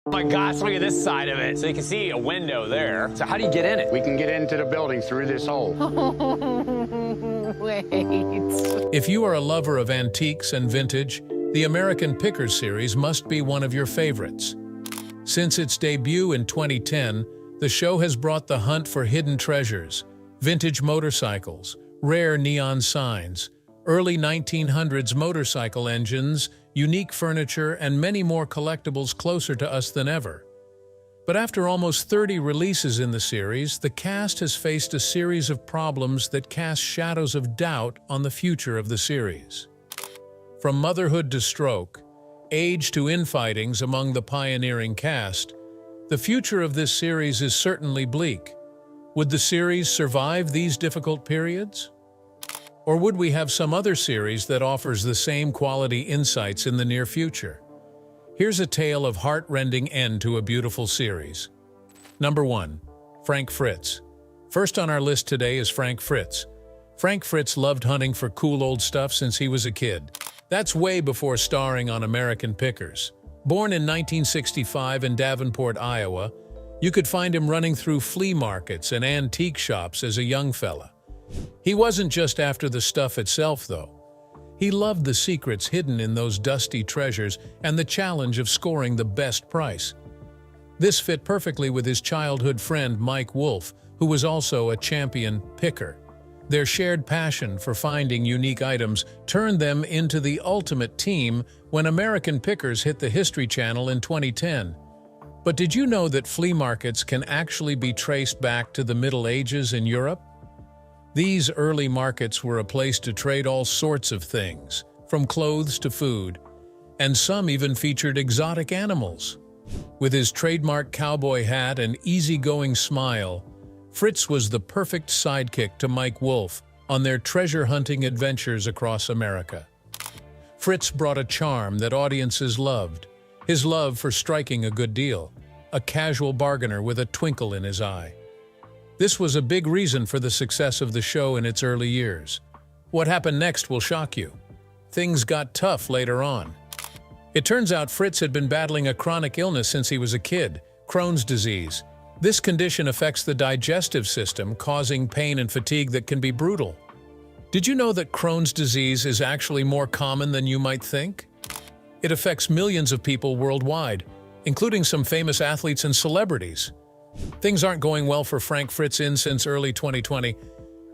Oh my gosh, look at this side of it. So you can see a window there. So how do you get in it? We can get into the building through this hole. Wait. If you are a lover of antiques and vintage, the American Pickers series must be one of your favorites. Since its debut in 2010, the show has brought the hunt for hidden treasures, vintage motorcycles, rare neon signs, early 1900s motorcycle engines, unique furniture, and many more collectibles closer to us than ever. But after almost 30 releases in the series, the cast has faced a series of problems that cast shadows of doubt on the future of the series. From motherhood to stroke, age to infightings among the pioneering cast, the future of this series is certainly bleak. Would the series survive these difficult periods? Or would we have some other series that offers the same quality insights in the near future? Here's a tale of heart-rending end to a beautiful series. Number 1. Frank Fritz. First on our list today is Frank Fritz. Frank Fritz loved hunting for cool old stuff since he was a kid. That's way before starring on American Pickers. Born in 1965 in Davenport, Iowa, you could find him running through flea markets and antique shops as a young fella. He wasn't just after the stuff itself, though. He loved the secrets hidden in those dusty treasures and the challenge of scoring the best price. This fit perfectly with his childhood friend Mike Wolfe, who was also a champion picker. Their shared passion for finding unique items turned them into the ultimate team when American Pickers hit the History Channel in 2010. But did you know that flea markets can actually be traced back to the Middle Ages in Europe? These early markets were a place to trade all sorts of things, from clothes to food, and some even featured exotic animals. With his trademark cowboy hat and easygoing smile, Fritz was the perfect sidekick to Mike Wolfe on their treasure-hunting adventures across America. Fritz brought a charm that audiences loved, his love for striking a good deal, a casual bargainer with a twinkle in his eye. This was a big reason for the success of the show in its early years. What happened next will shock you. Things got tough later on. It turns out Fritz had been battling a chronic illness since he was a kid, Crohn's disease. This condition affects the digestive system, causing pain and fatigue that can be brutal. Did you know that Crohn's disease is actually more common than you might think? It affects millions of people worldwide, including some famous athletes and celebrities. Things aren't going well for Frank Fritz since early 2020.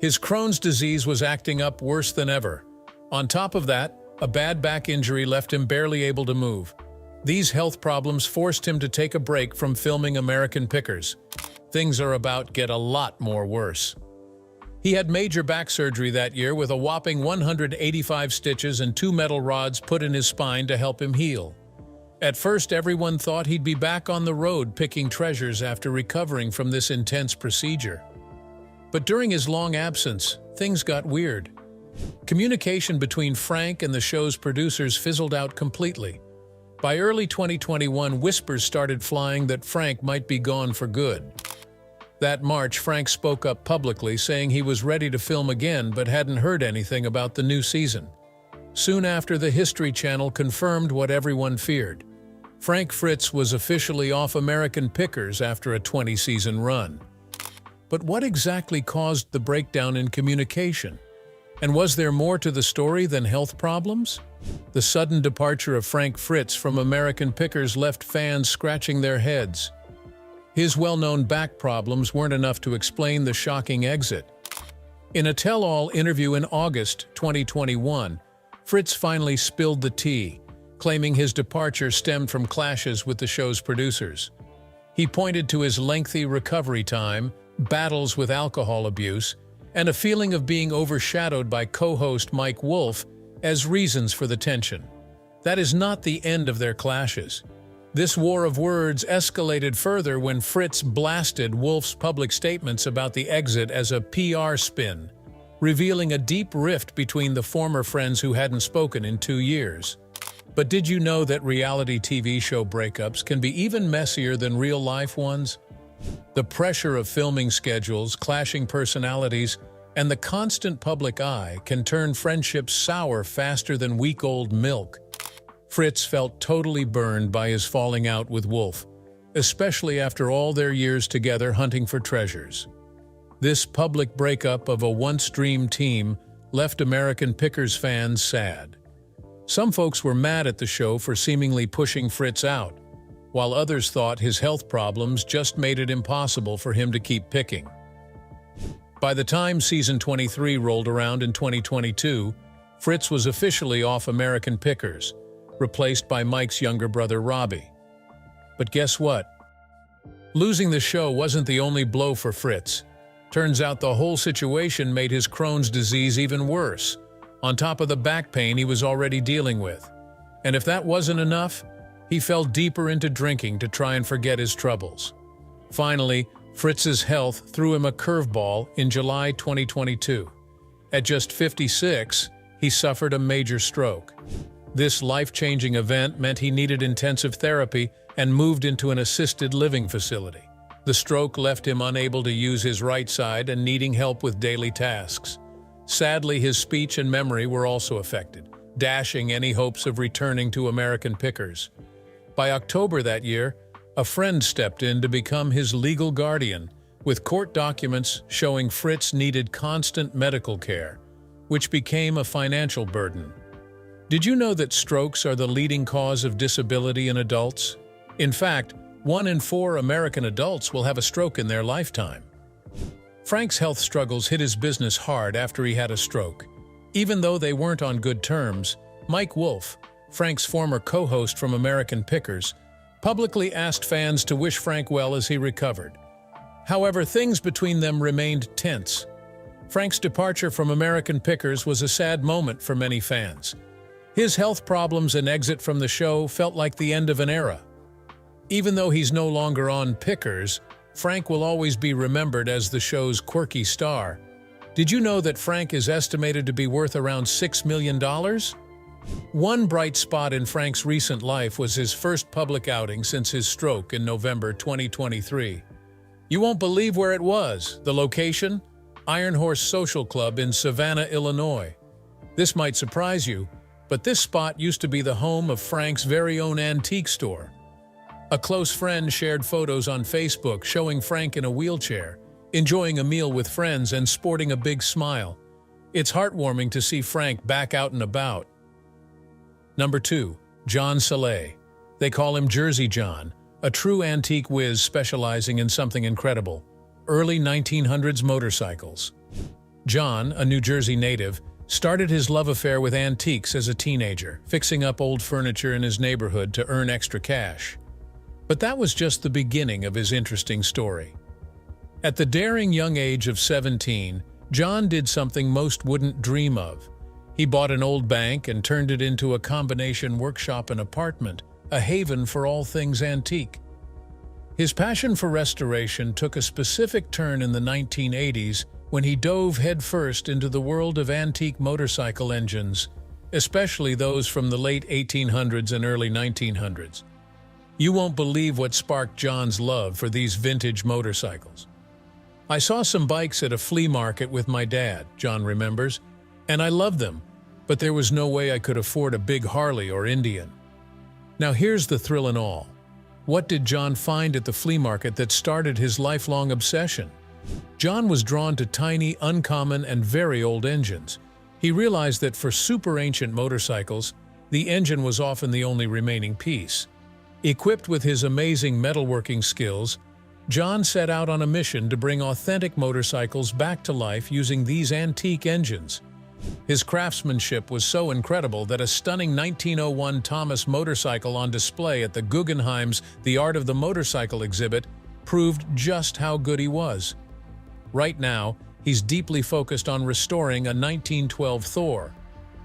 His Crohn's disease was acting up worse than ever. On top of that, a bad back injury left him barely able to move. These health problems forced him to take a break from filming American Pickers. Things are about to get a lot more worse. He had major back surgery that year with a whopping 185 stitches and 2 metal rods put in his spine to help him heal. At first, everyone thought he'd be back on the road picking treasures after recovering from this intense procedure. But during his long absence, things got weird. Communication between Frank and the show's producers fizzled out completely. By early 2021, whispers started flying that Frank might be gone for good. That March, Frank spoke up publicly saying he was ready to film again but hadn't heard anything about the new season. Soon after, the History Channel confirmed what everyone feared. Frank Fritz was officially off American Pickers after a 20-season run. But what exactly caused the breakdown in communication? And was there more to the story than health problems? The sudden departure of Frank Fritz from American Pickers left fans scratching their heads. His well-known back problems weren't enough to explain the shocking exit. In a tell-all interview in August 2021, Fritz finally spilled the tea, claiming his departure stemmed from clashes with the show's producers. He pointed to his lengthy recovery time, battles with alcohol abuse, and a feeling of being overshadowed by co-host Mike Wolfe as reasons for the tension. That is not the end of their clashes. This war of words escalated further when Fritz blasted Wolfe's public statements about the exit as a PR spin, revealing a deep rift between the former friends who hadn't spoken in 2 years. But did you know that reality TV show breakups can be even messier than real-life ones? The pressure of filming schedules, clashing personalities, and the constant public eye can turn friendships sour faster than week-old milk. Fritz felt totally burned by his falling out with Wolfe, especially after all their years together hunting for treasures. This public breakup of a once-dream team left American Pickers fans sad. Some folks were mad at the show for seemingly pushing Fritz out, while others thought his health problems just made it impossible for him to keep picking. By the time season 23 rolled around in 2022, Fritz was officially off American Pickers, replaced by Mike's younger brother Robbie. But guess what? Losing the show wasn't the only blow for Fritz. Turns out the whole situation made his Crohn's disease even worse, on top of the back pain he was already dealing with. And if that wasn't enough, he fell deeper into drinking to try and forget his troubles. Finally, Fritz's health threw him a curveball in July 2022. At just 56, he suffered a major stroke. This life-changing event meant he needed intensive therapy and moved into an assisted living facility. The stroke left him unable to use his right side and needing help with daily tasks. Sadly, his speech and memory were also affected, dashing any hopes of returning to American Pickers. By October that year, a friend stepped in to become his legal guardian, with court documents showing Fritz needed constant medical care, which became a financial burden. Did you know that strokes are the leading cause of disability in adults? In fact, 1 in 4 American adults will have a stroke in their lifetime. Frank's health struggles hit his business hard after he had a stroke. Even though they weren't on good terms, Mike Wolf, Frank's former co-host from American Pickers, publicly asked fans to wish Frank well as he recovered. However, things between them remained tense. Frank's departure from American Pickers was a sad moment for many fans. His health problems and exit from the show felt like the end of an era. Even though he's no longer on Pickers, Frank will always be remembered as the show's quirky star. Did you know that Frank is estimated to be worth around $6 million? One bright spot in Frank's recent life was his first public outing since his stroke in November 2023. You won't believe where it was. The location? Iron Horse Social Club in Savannah, Illinois. This might surprise you, but this spot used to be the home of Frank's very own antique store. A close friend shared photos on Facebook showing Frank in a wheelchair, enjoying a meal with friends and sporting a big smile. It's heartwarming to see Frank back out and about. Number 2. John Saleh. They call him Jersey John, a true antique whiz specializing in something incredible: early 1900s motorcycles. John, a New Jersey native, started his love affair with antiques as a teenager, fixing up old furniture in his neighborhood to earn extra cash. But that was just the beginning of his interesting story. At the daring young age of 17, John did something most wouldn't dream of. He bought an old bank and turned it into a combination workshop and apartment, a haven for all things antique. His passion for restoration took a specific turn in the 1980s when he dove headfirst into the world of antique motorcycle engines, especially those from the late 1800s and early 1900s. You won't believe what sparked John's love for these vintage motorcycles. I saw some bikes at a flea market with my dad, John remembers, and I loved them, but there was no way I could afford a big Harley or Indian. Now here's the thrill in all. What did John find at the flea market that started his lifelong obsession? John was drawn to tiny, uncommon, and very old engines. He realized that for super ancient motorcycles, the engine was often the only remaining piece. Equipped with his amazing metalworking skills, John set out on a mission to bring authentic motorcycles back to life using these antique engines. His craftsmanship was so incredible that a stunning 1901 Thomas motorcycle on display at the Guggenheim's The Art of the Motorcycle exhibit proved just how good he was. Right now, he's deeply focused on restoring a 1912 Thor,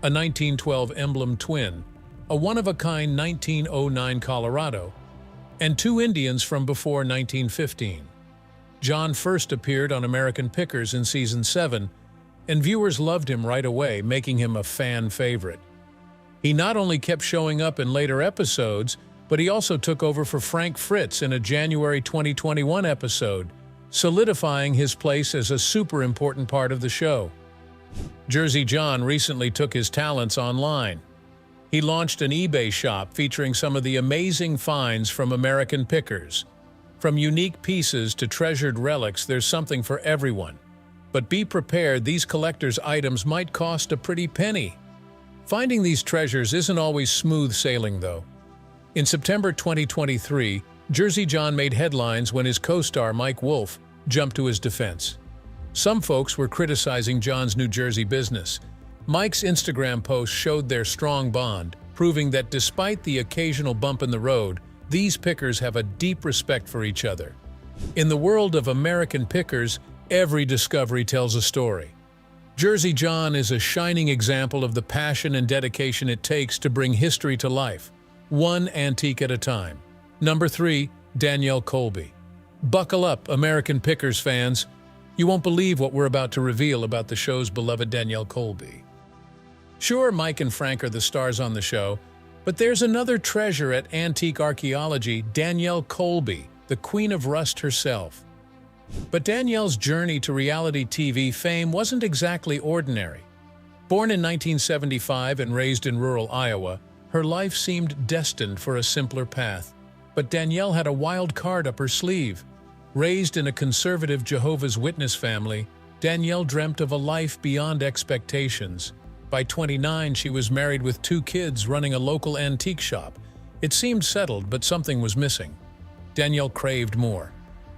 a 1912 Emblem Twin, a one-of-a-kind 1909 Colorado, and 2 Indians from before 1915. John first appeared on American Pickers in Season 7, and viewers loved him right away, making him a fan favorite. He not only kept showing up in later episodes, but he also took over for Frank Fritz in a January 2021 episode, solidifying his place as a super important part of the show. Jersey John recently took his talents online. He launched an eBay shop featuring some of the amazing finds from American Pickers. From unique pieces to treasured relics, there's something for everyone. But be prepared, these collector's items might cost a pretty penny. Finding these treasures isn't always smooth sailing, though. In September 2023, Jersey John made headlines when his co-star Mike Wolfe jumped to his defense. Some folks were criticizing John's New Jersey business. Mike's Instagram post showed their strong bond, proving that despite the occasional bump in the road, these pickers have a deep respect for each other. In the world of American pickers, every discovery tells a story. Jersey John is a shining example of the passion and dedication it takes to bring history to life, one antique at a time. Number 3, Danielle Colby. Buckle up, American Pickers fans. You won't believe what we're about to reveal about the show's beloved Danielle Colby. Sure, Mike and Frank are the stars on the show, but there's another treasure at antique archaeology, Danielle Colby, the Queen of Rust herself. But Danielle's journey to reality TV fame wasn't exactly ordinary. Born in 1975 and raised in rural Iowa, her life seemed destined for a simpler path. But Danielle had a wild card up her sleeve. Raised in a conservative Jehovah's Witness family, Danielle dreamt of a life beyond expectations. By 29, she was married with 2 kids running a local antique shop. It seemed settled, but something was missing. Danielle craved more.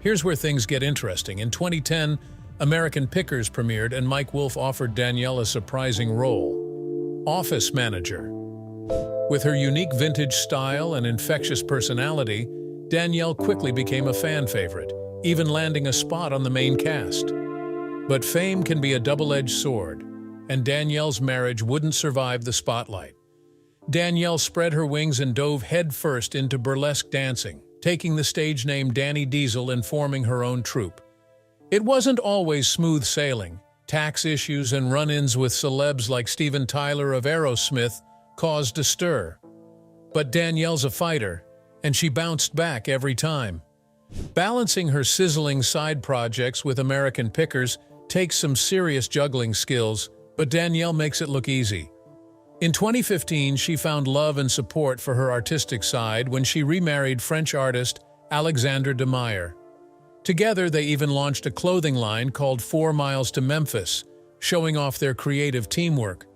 Here's where things get interesting. In 2010, American Pickers premiered and Mike Wolfe offered Danielle a surprising role: office manager. With her unique vintage style and infectious personality, Danielle quickly became a fan favorite, even landing a spot on the main cast. But fame can be a double-edged sword, and Danielle's marriage wouldn't survive the spotlight. Danielle spread her wings and dove headfirst into burlesque dancing, taking the stage name Danny Diesel and forming her own troupe. It wasn't always smooth sailing. Tax issues and run-ins with celebs like Steven Tyler of Aerosmith caused a stir. But Danielle's a fighter, and she bounced back every time. Balancing her sizzling side projects with American Pickers takes some serious juggling skills, but Danielle makes it look easy. In 2015, she found love and support for her artistic side when she remarried French artist Alexander de Meyer. Together, they even launched a clothing line called 4 Miles to Memphis, showing off their creative teamwork.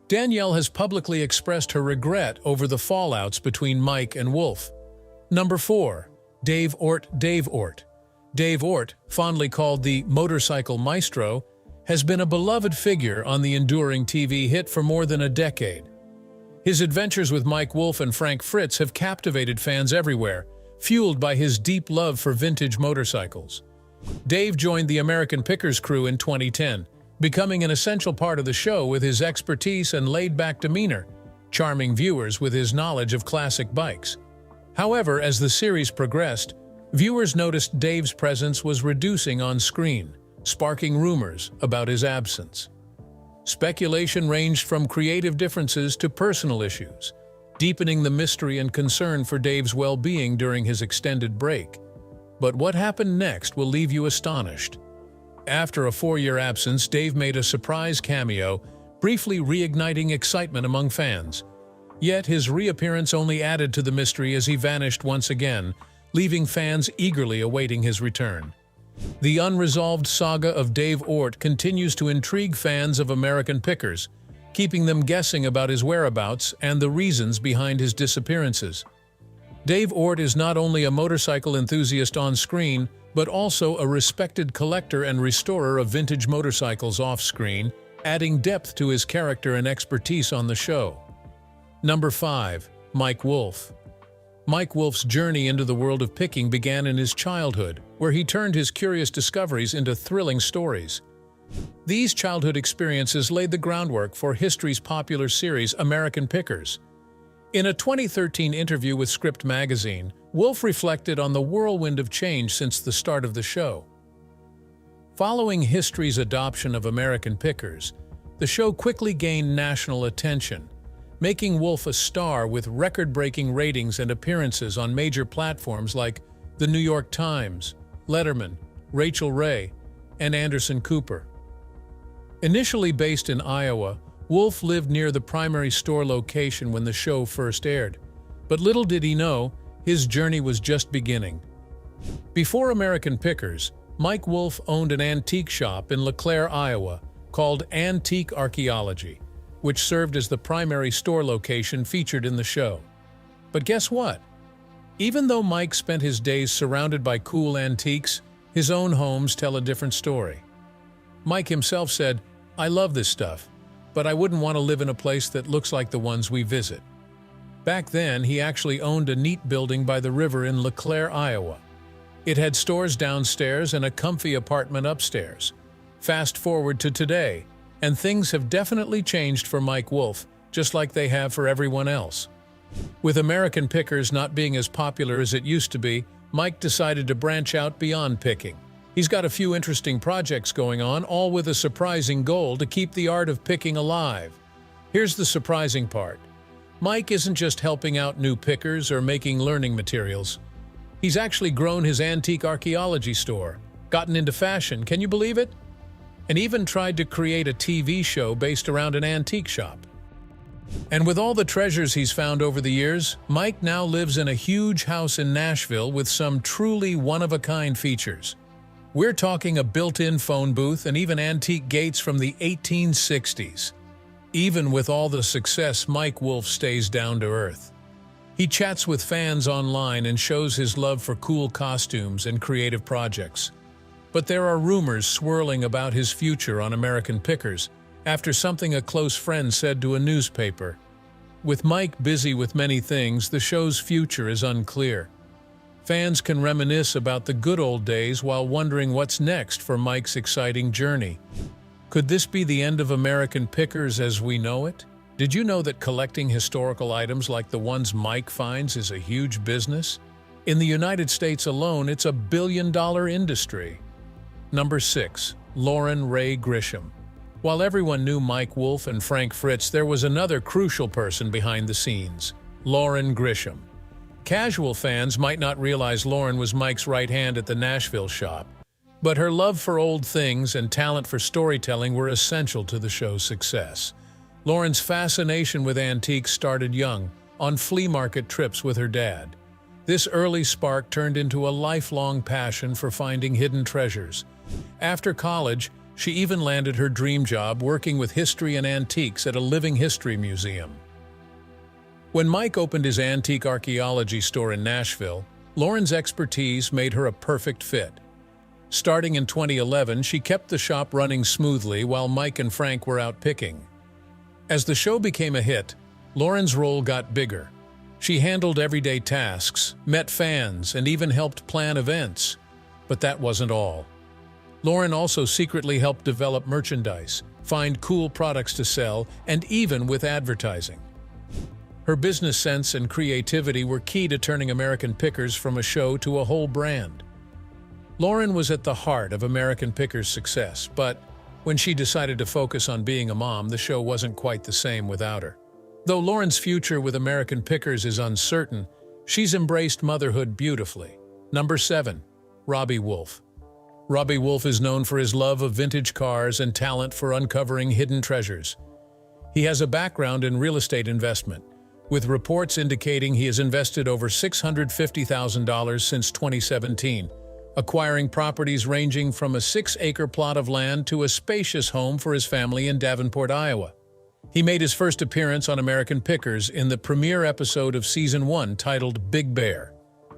Danielle has publicly expressed her regret over the fallouts between Mike and Wolfe. Number 4. Dave Ort. Dave Ort. Dave Ort, fondly called the motorcycle maestro, has been a beloved figure on the enduring TV hit for more than a decade. His adventures with Mike Wolfe and Frank Fritz have captivated fans everywhere, fueled by his deep love for vintage motorcycles. Dave joined the American Pickers crew in 2010, becoming an essential part of the show with his expertise and laid-back demeanor, charming viewers with his knowledge of classic bikes. However, as the series progressed, viewers noticed Dave's presence was reducing on screen, sparking rumors about his absence. Speculation ranged from creative differences to personal issues, deepening the mystery and concern for Dave's well-being during his extended break. But what happened next will leave you astonished. After a 4-year absence, Dave made a surprise cameo, briefly reigniting excitement among fans. Yet his reappearance only added to the mystery as he vanished once again, leaving fans eagerly awaiting his return. The unresolved saga of Dave Ort continues to intrigue fans of American Pickers, keeping them guessing about his whereabouts and the reasons behind his disappearances. Dave Ort is not only a motorcycle enthusiast on screen, but also a respected collector and restorer of vintage motorcycles off-screen, adding depth to his character and expertise on the show. Number 5. Mike Wolfe. Mike Wolfe's journey into the world of picking began in his childhood, where he turned his curious discoveries into thrilling stories. These childhood experiences laid the groundwork for history's popular series American Pickers. In a 2013 interview with Script magazine, Wolfe reflected on the whirlwind of change since the start of the show. Following history's adoption of American Pickers, the show quickly gained national attention, making Wolfe a star with record-breaking ratings and appearances on major platforms like The New York Times, Letterman, Rachel Ray, and Anderson Cooper. Initially based in Iowa, Wolfe lived near the primary store location when the show first aired. But little did he know, his journey was just beginning. Before American Pickers, Mike Wolfe owned an antique shop in LeClaire, Iowa, called Antique Archaeology, which served as the primary store location featured in the show. But guess what? Even though Mike spent his days surrounded by cool antiques, his own homes tell a different story. Mike himself said, "I love this stuff, but I wouldn't want to live in a place that looks like the ones we visit." Back then, he actually owned a neat building by the river in LeClaire, Iowa. It had stores downstairs and a comfy apartment upstairs. Fast forward to today, and things have definitely changed for Mike Wolfe, just like they have for everyone else. With American Pickers not being as popular as it used to be, Mike decided to branch out beyond picking. He's got a few interesting projects going on, all with a surprising goal to keep the art of picking alive. Here's the surprising part. Mike isn't just helping out new pickers or making learning materials. He's actually grown his antique archaeology store, gotten into fashion, can you believe it? And even tried to create a TV show based around an antique shop. And with all the treasures he's found over the years, Mike now lives in a huge house in Nashville with some truly one-of-a-kind features. We're talking a built-in phone booth and even antique gates from the 1860s. Even with all the success, Mike Wolfe stays down to earth. He chats with fans online and shows his love for cool costumes and creative projects. But there are rumors swirling about his future on American Pickers after something a close friend said to a newspaper. With Mike busy with many things, the show's future is unclear. Fans can reminisce about the good old days while wondering what's next for Mike's exciting journey. Could this be the end of American Pickers as we know it? Did you know that collecting historical items like the ones Mike finds is a huge business? In the United States alone, it's a billion-dollar industry. Number 6. Lauren Ray Grisham. While everyone knew Mike Wolfe and Frank Fritz, there was another crucial person behind the scenes, Lauren Grisham. Casual fans might not realize Lauren was Mike's right hand at the Nashville shop, but her love for old things and talent for storytelling were essential to the show's success. Lauren's fascination with antiques started young, on flea market trips with her dad. This early spark turned into a lifelong passion for finding hidden treasures. After college, she even landed her dream job working with history and antiques at a living history museum. When Mike opened his antique archaeology store in Nashville, Lauren's expertise made her a perfect fit. Starting in 2011, she kept the shop running smoothly while Mike and Frank were out picking. As the show became a hit, Lauren's role got bigger. She handled everyday tasks, met fans, and even helped plan events. But that wasn't all. Lauren also secretly helped develop merchandise, find cool products to sell, and even with advertising. Her business sense and creativity were key to turning American Pickers from a show to a whole brand. Lauren was at the heart of American Pickers' success, but when she decided to focus on being a mom, the show wasn't quite the same without her. Though Lauren's future with American Pickers is uncertain, she's embraced motherhood beautifully. Number 7. Robbie Wolfe. Robbie Wolfe is known for his love of vintage cars and talent for uncovering hidden treasures. He has a background in real estate investment, with reports indicating he has invested over $650,000 since 2017, acquiring properties ranging from a 6-acre plot of land to a spacious home for his family in Davenport, Iowa. He made his first appearance on American Pickers in the premiere episode of Season 1 titled Big Bear.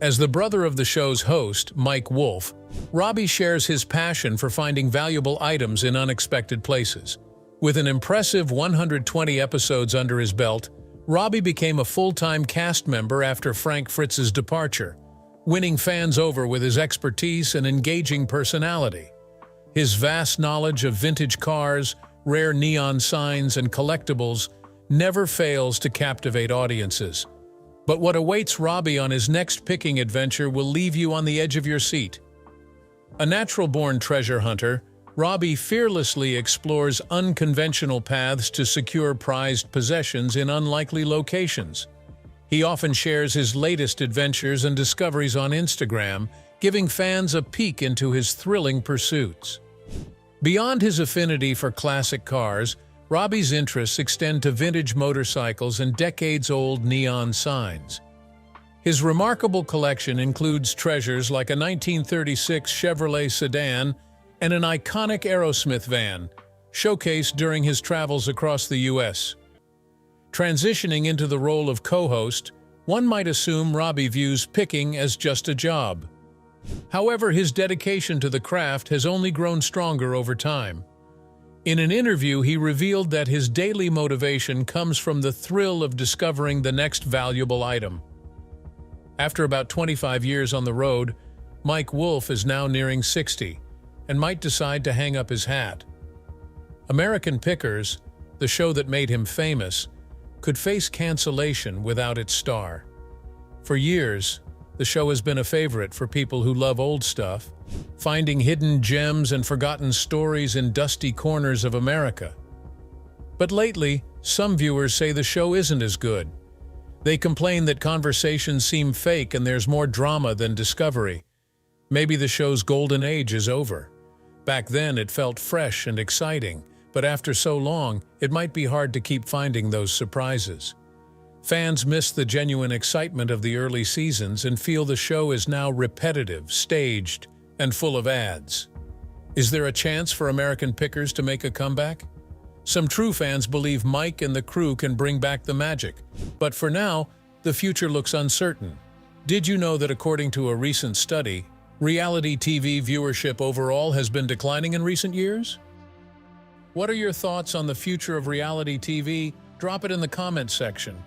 As the brother of the show's host, Mike Wolfe, Robbie shares his passion for finding valuable items in unexpected places. With an impressive 120 episodes under his belt, Robbie became a full-time cast member after Frank Fritz's departure, winning fans over with his expertise and engaging personality. His vast knowledge of vintage cars, rare neon signs, and collectibles never fails to captivate audiences. But what awaits Robbie on his next picking adventure will leave you on the edge of your seat. A natural-born treasure hunter, Robbie fearlessly explores unconventional paths to secure prized possessions in unlikely locations. He often shares his latest adventures and discoveries on Instagram, giving fans a peek into his thrilling pursuits. Beyond his affinity for classic cars, Robbie's interests extend to vintage motorcycles and decades-old neon signs. His remarkable collection includes treasures like a 1936 Chevrolet sedan and an iconic Aerosmith van, showcased during his travels across the U.S. Transitioning into the role of co-host, one might assume Robbie views picking as just a job. However, his dedication to the craft has only grown stronger over time. In an interview, he revealed that his daily motivation comes from the thrill of discovering the next valuable item. After about 25 years on the road, Mike Wolfe is now nearing 60 and might decide to hang up his hat. American Pickers, the show that made him famous, could face cancellation without its star. For years, the show has been a favorite for people who love old stuff, finding hidden gems and forgotten stories in dusty corners of America. But lately, some viewers say the show isn't as good. They complain that conversations seem fake and there's more drama than discovery. Maybe the show's golden age is over. Back then, it felt fresh and exciting, but after so long, it might be hard to keep finding those surprises. Fans miss the genuine excitement of the early seasons and feel the show is now repetitive, staged, and full of ads. Is there a chance for American Pickers to make a comeback? Some true fans believe Mike and the crew can bring back the magic, but for now, the future looks uncertain. Did you know that according to a recent study, reality TV viewership overall has been declining in recent years? What are your thoughts on the future of reality TV? Drop it in the comments section.